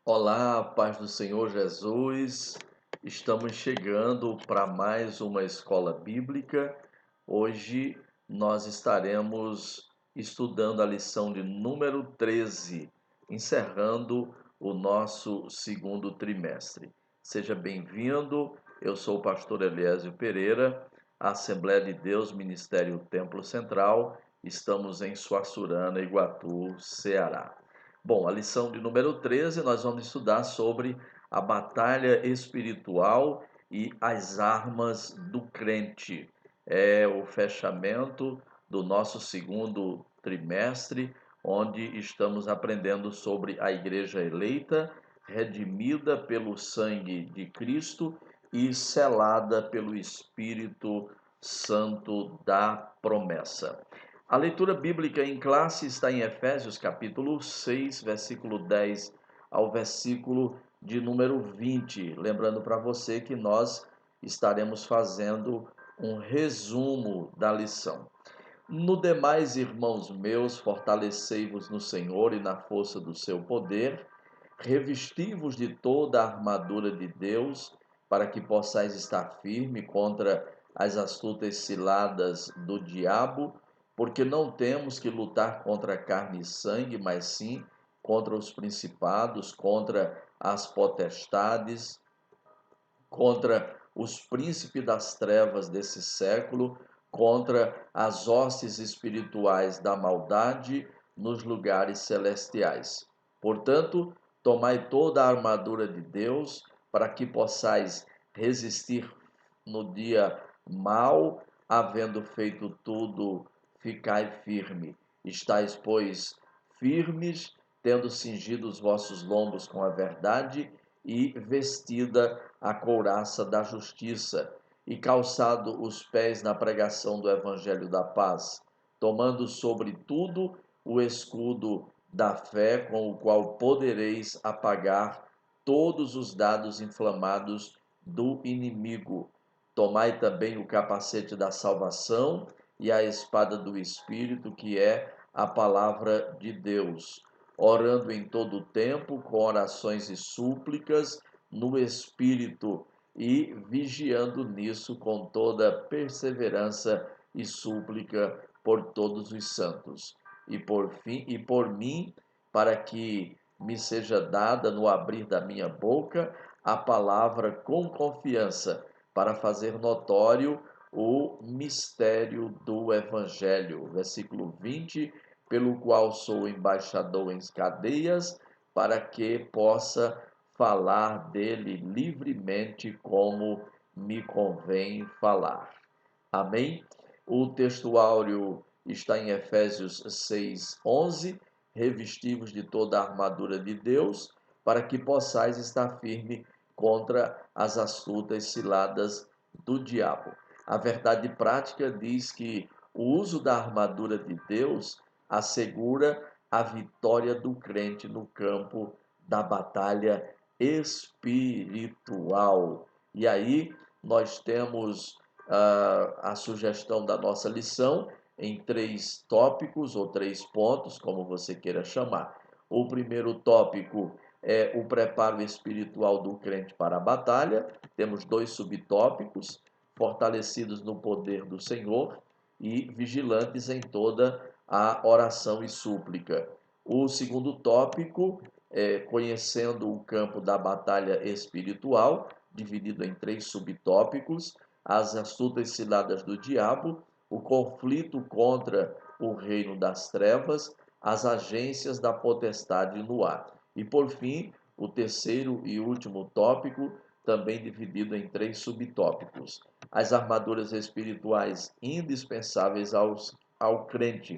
Olá, paz do Senhor Jesus. Estamos chegando para mais uma escola bíblica. Hoje nós estaremos estudando a lição de número 13, encerrando o nosso segundo trimestre. Seja bem-vindo. Eu sou o pastor Eliésio Pereira, Assembleia de Deus, Ministério Templo Central. Estamos em Suaçurana, Iguatu, Ceará. Bom, a lição de número 13, nós vamos estudar sobre a batalha espiritual e as armas do crente. É o fechamento do nosso segundo trimestre, onde estamos aprendendo sobre a igreja eleita, redimida pelo sangue de Cristo e selada pelo Espírito Santo da promessa. A leitura bíblica em classe está em Efésios capítulo 6, versículo 10 ao versículo de número 20. Lembrando para você que nós estaremos fazendo um resumo da lição. No demais, irmãos meus, fortalecei-vos no Senhor e na força do seu poder, revesti-vos de toda a armadura de Deus, para que possais estar firme contra as astutas ciladas do diabo, porque não temos que lutar contra carne e sangue, mas sim contra os principados, contra as potestades, contra os príncipes das trevas desse século, contra as hostes espirituais da maldade nos lugares celestiais. Portanto, tomai toda a armadura de Deus, para que possais resistir no dia mau, havendo feito tudo, ficai firme. Estais, pois, firmes, tendo cingido os vossos lombos com a verdade e vestida a couraça da justiça, e calçado os pés na pregação do evangelho da paz, tomando sobretudo o escudo da fé, com o qual podereis apagar todos os dardos inflamados do inimigo. Tomai também o capacete da salvação e a espada do Espírito, que é a palavra de Deus, orando em todo o tempo com orações e súplicas no Espírito, e vigiando nisso com toda perseverança e súplica por todos os santos. E por mim, para que me seja dada no abrir da minha boca a palavra com confiança, para fazer notório o mistério do Evangelho. Versículo 20, pelo qual sou embaixador em cadeias, para que possa falar dele livremente como me convém falar. Amém? O texto áureo está em Efésios 6:11, revestivos de toda a armadura de Deus, para que possais estar firme contra as astutas ciladas do diabo. A verdade prática diz que o uso da armadura de Deus assegura a vitória do crente no campo da batalha espiritual. E aí nós temos a sugestão da nossa lição em 3 tópicos ou 3 pontos, como você queira chamar. O primeiro tópico é o preparo espiritual do crente para a batalha. Temos 2 subtópicos: fortalecidos no poder do Senhor e vigilantes em toda a oração e súplica. O segundo tópico é conhecendo o campo da batalha espiritual, dividido em 3 subtópicos: as astutas ciladas do diabo, o conflito contra o reino das trevas, as agências da potestade no ar. E por fim, o terceiro e último tópico, também dividido em 3 subtópicos: as armaduras espirituais indispensáveis ao crente.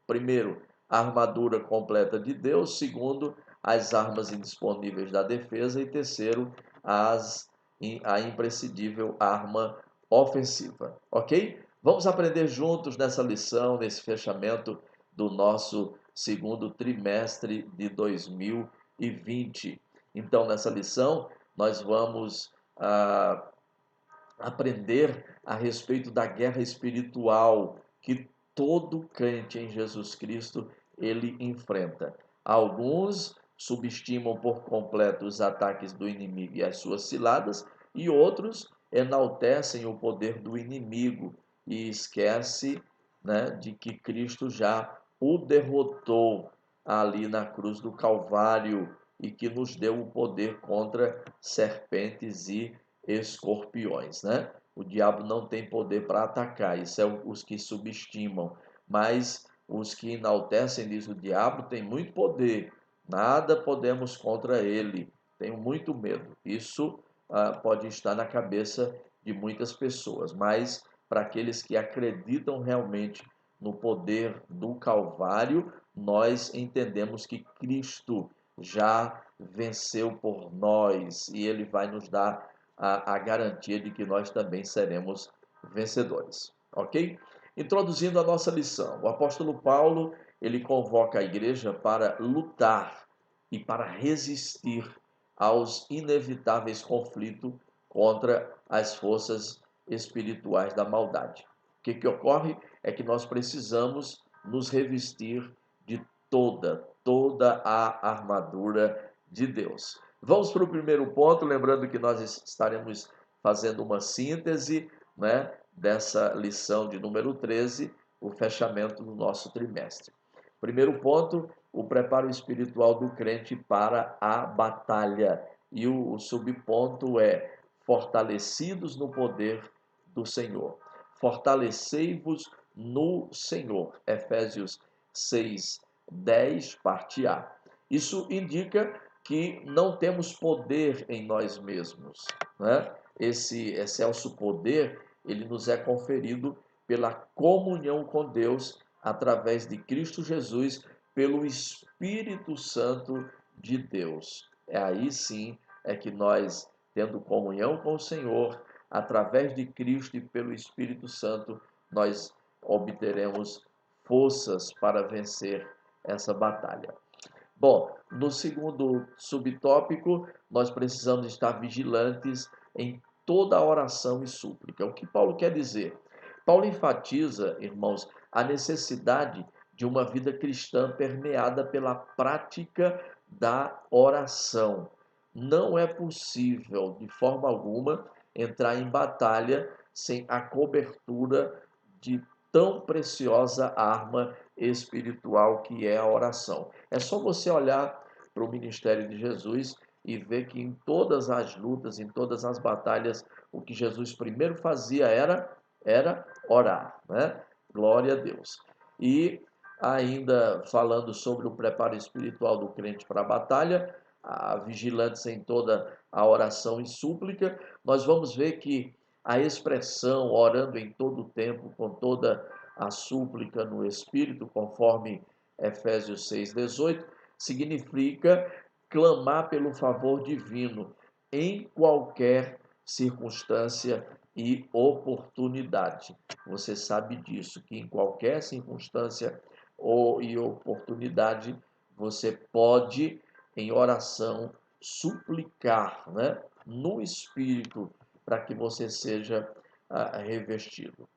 Primeiro, a armadura completa de Deus. Segundo, as armas indisponíveis da defesa. E terceiro, a imprescindível arma ofensiva. Ok? Vamos aprender juntos nessa lição, nesse fechamento do nosso segundo trimestre de 2020. Então, nessa lição, nós vamos aprender a respeito da guerra espiritual que todo crente em Jesus Cristo ele enfrenta. Alguns subestimam por completo os ataques do inimigo e as suas ciladas, e outros enaltecem o poder do inimigo e esquece, né, de que Cristo já o derrotou ali na cruz do Calvário e que nos deu o poder contra serpentes e escorpiões, né? O diabo não tem poder para atacar, isso é os que subestimam, mas os que enaltecem, diz o diabo, tem muito poder, nada podemos contra ele, tenho muito medo. Isso pode estar na cabeça de muitas pessoas, mas para aqueles que acreditam realmente no poder do Calvário, nós entendemos que Cristo já venceu por nós e ele vai nos dar a garantia de que nós também seremos vencedores, ok? Introduzindo a nossa lição, o apóstolo Paulo, ele convoca a igreja para lutar e para resistir aos inevitáveis conflitos contra as forças espirituais da maldade. O que ocorre é que nós precisamos nos revestir de toda a armadura de Deus. Vamos para o primeiro ponto, lembrando que nós estaremos fazendo uma síntese, né, dessa lição de número 13, o fechamento do nosso trimestre. Primeiro ponto, o preparo espiritual do crente para a batalha. E o subponto é fortalecidos no poder do Senhor. Fortalecei-vos no Senhor. Efésios 6:10, parte A. Isso indica que não temos poder em nós mesmos, né? Esse excelso poder, ele nos é conferido pela comunhão com Deus através de Cristo Jesus, pelo Espírito Santo de Deus. É aí sim é que nós, tendo comunhão com o Senhor, através de Cristo e pelo Espírito Santo, nós obteremos forças para vencer essa batalha. Bom, no segundo subtópico, nós precisamos estar vigilantes em toda oração e súplica. O que Paulo quer dizer? Paulo enfatiza, irmãos, a necessidade de uma vida cristã permeada pela prática da oração. Não é possível, de forma alguma, entrar em batalha sem a cobertura de tão preciosa arma espiritual que é a oração. É só você olhar para o ministério de Jesus e ver que em todas as lutas, em todas as batalhas, o que Jesus primeiro fazia era orar, né? Glória a Deus. E ainda falando sobre o preparo espiritual do crente para a batalha, a vigilância em toda a oração e súplica, nós vamos ver que a expressão orando em todo o tempo, com toda a súplica no Espírito, conforme Efésios 6:18, significa clamar pelo favor divino em qualquer circunstância e oportunidade. Você sabe disso, que em qualquer circunstância e oportunidade você pode, em oração, suplicar, né, no Espírito, para que você seja revestido.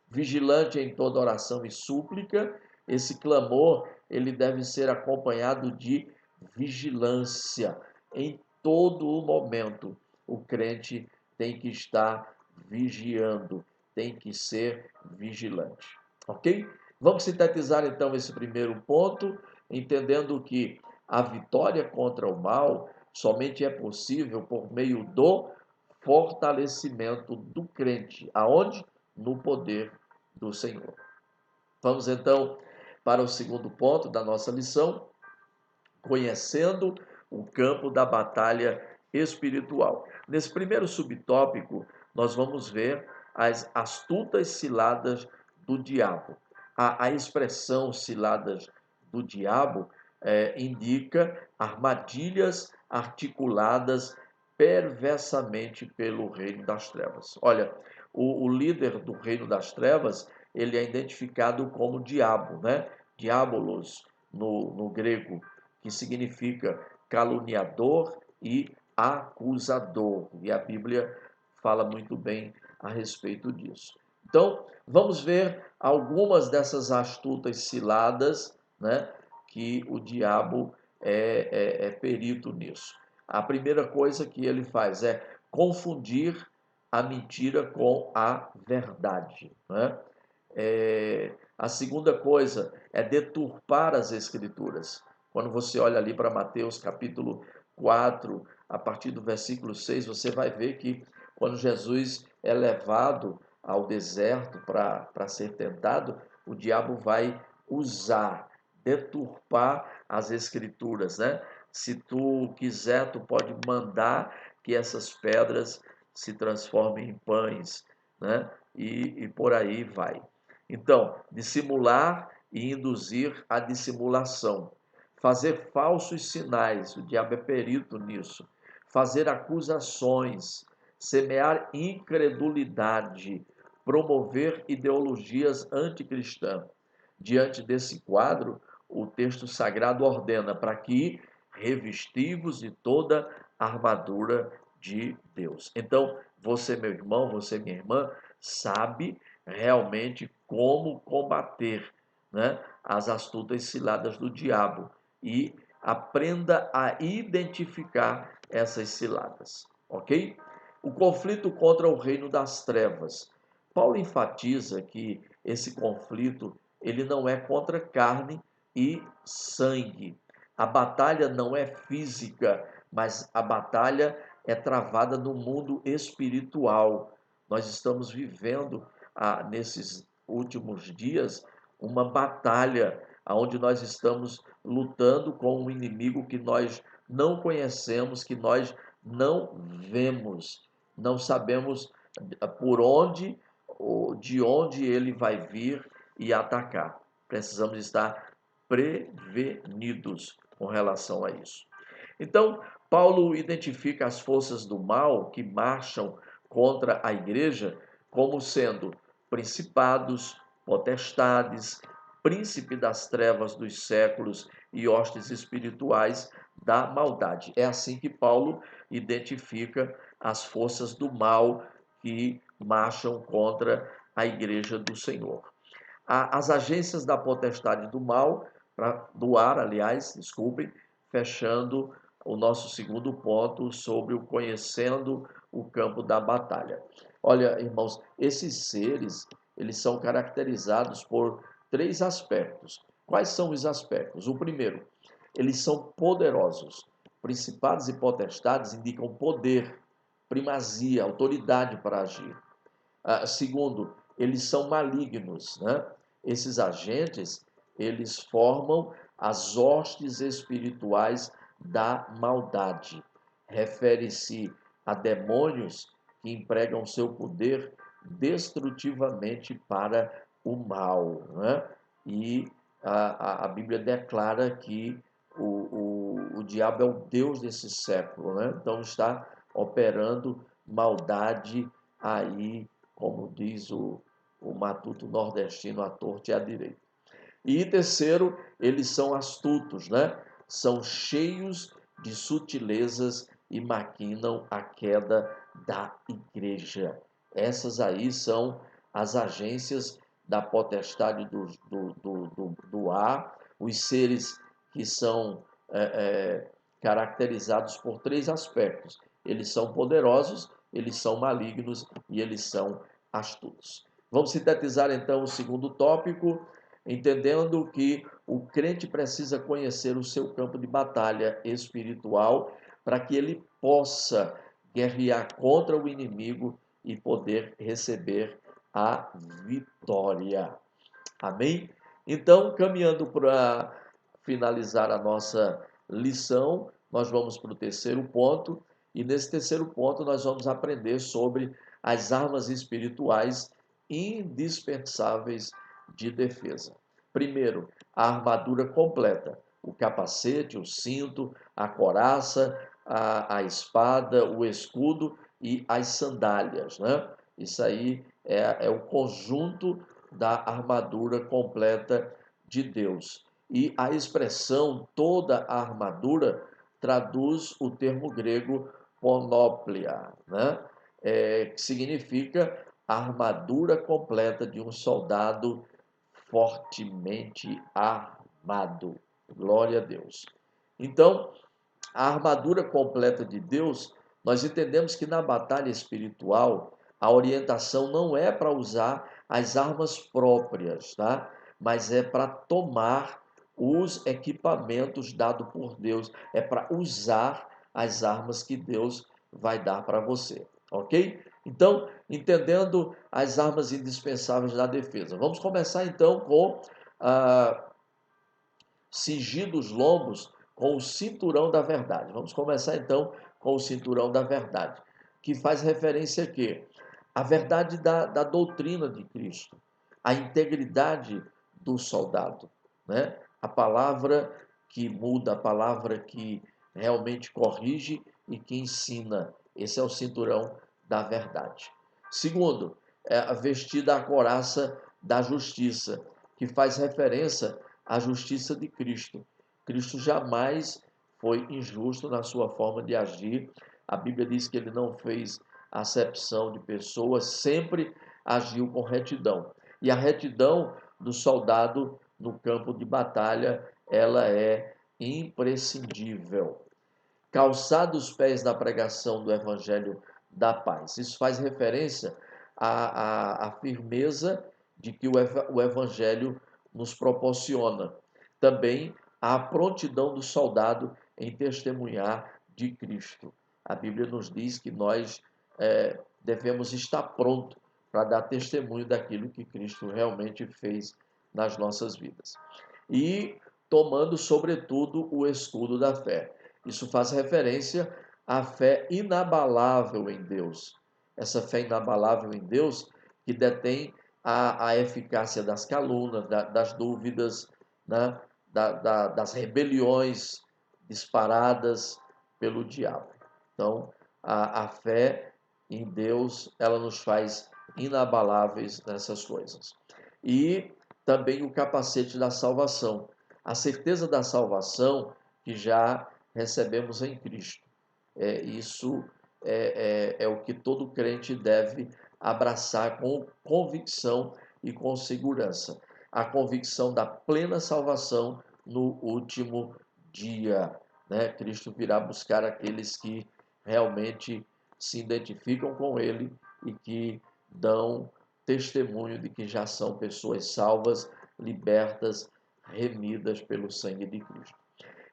Vigilante em toda oração e súplica, esse clamor ele deve ser acompanhado de vigilância. Em todo o momento, o crente tem que estar vigiando, tem que ser vigilante. Ok? Vamos sintetizar então esse primeiro ponto, entendendo que a vitória contra o mal somente é possível por meio do fortalecimento do crente. Aonde? No poder do Senhor. Vamos então para o segundo ponto da nossa lição, conhecendo o campo da batalha espiritual. Nesse primeiro subtópico, nós vamos ver as astutas ciladas do diabo. A expressão ciladas do diabo indica armadilhas articuladas perversamente pelo reino das trevas. Olha, o líder do reino das trevas, ele é identificado como diabo, né? Diabolos no grego, que significa caluniador e acusador. E a Bíblia fala muito bem a respeito disso. Então, vamos ver algumas dessas astutas ciladas, né, que o diabo é perito nisso. A primeira coisa que ele faz é confundir a mentira com a verdade, né? A segunda coisa é deturpar as escrituras. Quando você olha ali para Mateus capítulo 4, a partir do versículo 6, você vai ver que quando Jesus é levado ao deserto para ser tentado, o diabo vai usar, deturpar as escrituras, né? Se tu quiser, tu pode mandar que essas pedras se transformem em pães, né? E por aí vai. Então, dissimular e induzir a dissimulação. Fazer falsos sinais, o diabo é perito nisso. Fazer acusações, semear incredulidade, promover ideologias anticristãs. Diante desse quadro, o texto sagrado ordena para que revestivos de toda a armadura de Deus. Então, você, meu irmão, você, minha irmã, sabe realmente como combater, né, as astutas ciladas do diabo e aprenda a identificar essas ciladas, ok? O conflito contra o reino das trevas. Paulo enfatiza que esse conflito ele não é contra carne e sangue. A batalha não é física, mas a batalha é travada no mundo espiritual. Nós estamos vivendo nesses últimos dias uma batalha onde nós estamos lutando com um inimigo que nós não conhecemos, que nós não vemos, não sabemos por onde ou de onde ele vai vir e atacar. Precisamos estar prevenidos com relação a isso. Então, Paulo identifica as forças do mal que marcham contra a igreja como sendo principados, potestades, príncipe das trevas dos séculos e hostes espirituais da maldade. É assim que Paulo identifica as forças do mal que marcham contra a igreja do Senhor. As agências da potestade do mal, do ar, aliás, desculpem, fechando o nosso segundo ponto sobre o conhecendo o campo da batalha. Olha, irmãos, esses seres, eles são caracterizados por três aspectos. Quais são os aspectos? O primeiro, eles são poderosos. Principados e potestades indicam poder, primazia, autoridade para agir. Segundo, eles são malignos, né? Esses agentes, eles formam as hostes espirituais da maldade. Refere-se a demônios que empregam seu poder destrutivamente para o mal, né? E a Bíblia declara que o diabo é o Deus desse século, né? Então está operando maldade aí, como diz o matuto nordestino, à torta e à direita. E terceiro, eles são astutos, né? São cheios de sutilezas e maquinam a queda da igreja. Essas aí são as agências da potestade do ar, os seres que são caracterizados por três aspectos. Eles são poderosos, eles são malignos e eles são astutos. Vamos sintetizar então o segundo tópico, entendendo que o crente precisa conhecer o seu campo de batalha espiritual para que ele possa guerrear contra o inimigo e poder receber a vitória. Amém? Então, caminhando para finalizar a nossa lição, nós vamos para o terceiro ponto, e nesse terceiro ponto nós vamos aprender sobre as armas espirituais indispensáveis de defesa. Primeiro, a armadura completa, o capacete, o cinto, a coraça, a espada, o escudo e as sandálias, né? Isso aí é o conjunto da armadura completa de Deus. E a expressão toda a armadura traduz o termo grego panoplia, né? Que significa a armadura completa de um soldado fortemente armado. Glória a Deus. Então, a armadura completa de Deus, nós entendemos que na batalha espiritual, a orientação não é para usar as armas próprias, tá? Mas é para tomar os equipamentos dados por Deus, é para usar as armas que Deus vai dar para você, ok? Então, entendendo as armas indispensáveis da defesa. Vamos começar então com cingindo os lombos com o cinturão da verdade. Vamos começar então com o cinturão da verdade, que faz referência a quê? A verdade da doutrina de Cristo, a integridade do soldado, né? A palavra que muda, a palavra que realmente corrige e que ensina. Esse é o cinturão da verdade. Segundo, é a vestida a couraça da justiça, que faz referência à justiça de Cristo. Cristo jamais foi injusto na sua forma de agir. A Bíblia diz que ele não fez acepção de pessoas, sempre agiu com retidão. E a retidão do soldado no campo de batalha, ela é imprescindível. Calçar os pés da pregação do Evangelho da paz. Isso faz referência à firmeza de que o Evangelho nos proporciona. Também a prontidão do soldado em testemunhar de Cristo. A Bíblia nos diz que nós devemos estar pronto para dar testemunho daquilo que Cristo realmente fez nas nossas vidas. E tomando, sobretudo, o escudo da fé. Isso faz referência à fé inabalável em Deus. Essa fé inabalável em Deus que detém a eficácia das calúnias, das dúvidas, né? Das rebeliões disparadas pelo diabo. Então, a fé em Deus, ela nos faz inabaláveis nessas coisas. E também o capacete da salvação. A certeza da salvação que já recebemos em Cristo. Isso é o que todo crente deve abraçar com convicção e com segurança. A convicção da plena salvação no último dia. Né? Cristo virá buscar aqueles que realmente se identificam com Ele e que dão testemunho de que já são pessoas salvas, libertas, remidas pelo sangue de Cristo.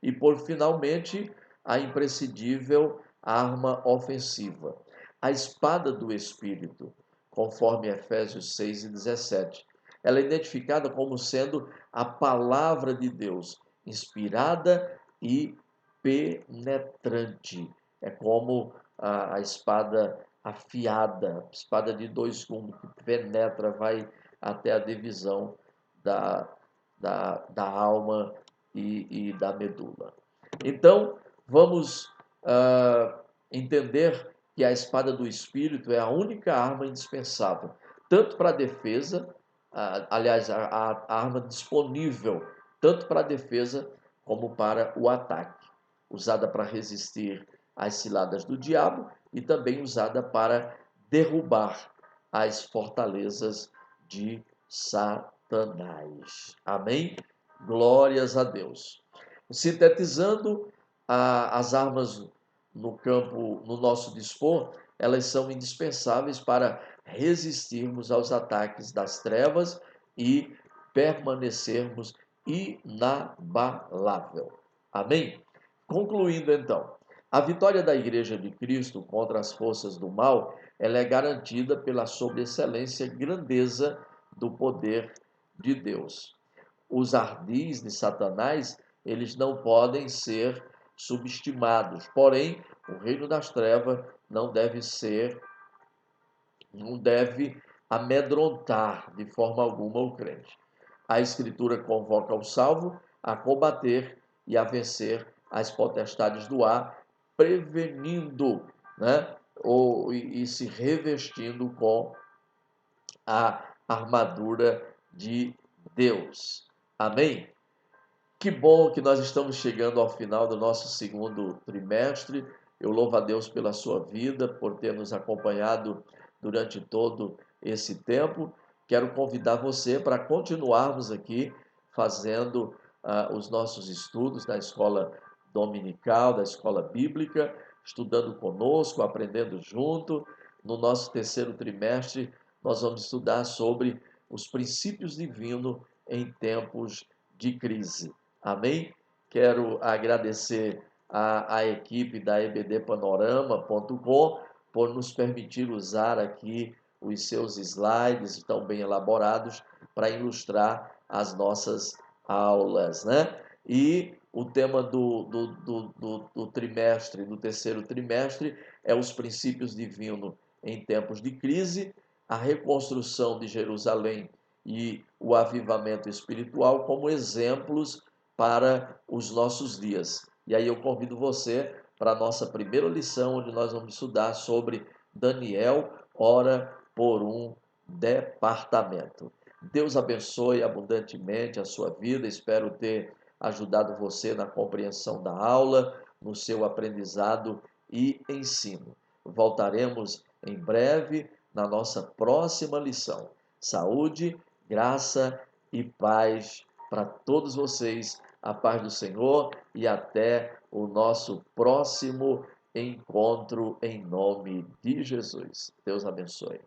E por finalmente, a imprescindível arma ofensiva, a espada do Espírito, conforme Efésios 6:17. Ela é identificada como sendo a palavra de Deus, inspirada e penetrante. É como a espada afiada, espada de dois gumes, que penetra, vai até a divisão da alma e da medula. Então, vamos entender que a espada do Espírito é a única arma indispensável, tanto para a defesa, aliás, a arma disponível, tanto para a defesa como para o ataque, usada para resistir às ciladas do diabo e também usada para derrubar as fortalezas de Satanás. Amém? Glórias a Deus. Sintetizando, as armas no campo, no nosso dispor, elas são indispensáveis para resistirmos aos ataques das trevas e permanecermos inabalável. Amém? Concluindo então, a vitória da Igreja de Cristo contra as forças do mal, ela é garantida pela sobreexcelência e grandeza do poder de Deus. Os ardis de Satanás, eles não podem ser subestimados. Porém, o reino das trevas não deve amedrontar de forma alguma o crente. A Escritura convoca o salvo a combater e a vencer as potestades do ar, prevenindo, né? E se revestindo com a armadura de Deus. Amém? Que bom que nós estamos chegando ao final do nosso segundo trimestre. Eu louvo a Deus pela sua vida, por ter nos acompanhado durante todo esse tempo. Quero convidar você para continuarmos aqui fazendo os nossos estudos na Escola dominical da escola bíblica, estudando conosco, aprendendo junto. No nosso terceiro trimestre, nós vamos estudar sobre os princípios divinos em tempos de crise. Amém? Quero agradecer a equipe da ebdpanorama.com por nos permitir usar aqui os seus slides tão bem elaborados para ilustrar as nossas aulas, né? E o tema do trimestre, do terceiro trimestre, é os princípios divinos em tempos de crise, a reconstrução de Jerusalém e o avivamento espiritual como exemplos para os nossos dias. E aí eu convido você para a nossa primeira lição, onde nós vamos estudar sobre Daniel ora por um departamento. Deus abençoe abundantemente a sua vida. Espero ter ajudado você na compreensão da aula, no seu aprendizado e ensino. Voltaremos em breve na nossa próxima lição. Saúde, graça e paz para todos vocês. A paz do Senhor e até o nosso próximo encontro em nome de Jesus. Deus abençoe.